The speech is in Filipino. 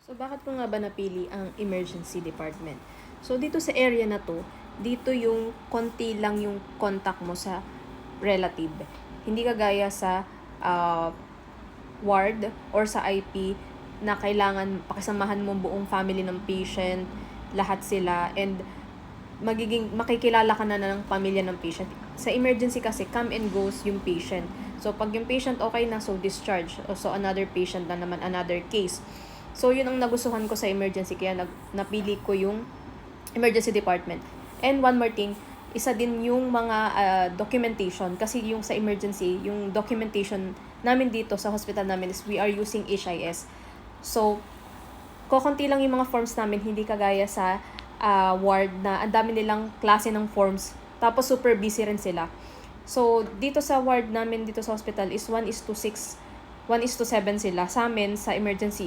So, bakit ko nga ba napili ang emergency department? So, dito sa area na to, dito yung konti lang yung contact mo sa relative. Hindi kagaya sa ward or sa IP na kailangan pakisamahan mo buong family ng patient, lahat sila, and makikilala ka na ng pamilya ng patient. Sa emergency kasi, come and goes yung patient. So, pag yung patient okay na, so discharge. So, another patient na naman, another case. So, yun ang nagustuhan ko sa emergency, kaya napili ko yung emergency department. And one more thing, isa din yung mga documentation. Kasi yung sa emergency, yung documentation namin dito sa hospital namin is we are using HIS. So, kokonti lang yung mga forms namin, hindi kagaya sa ward na ang dami nilang klase ng forms. Tapos super busy rin sila. So, dito sa ward namin dito sa hospital is 1:6, 1:7 sila. Sa amin, sa emergency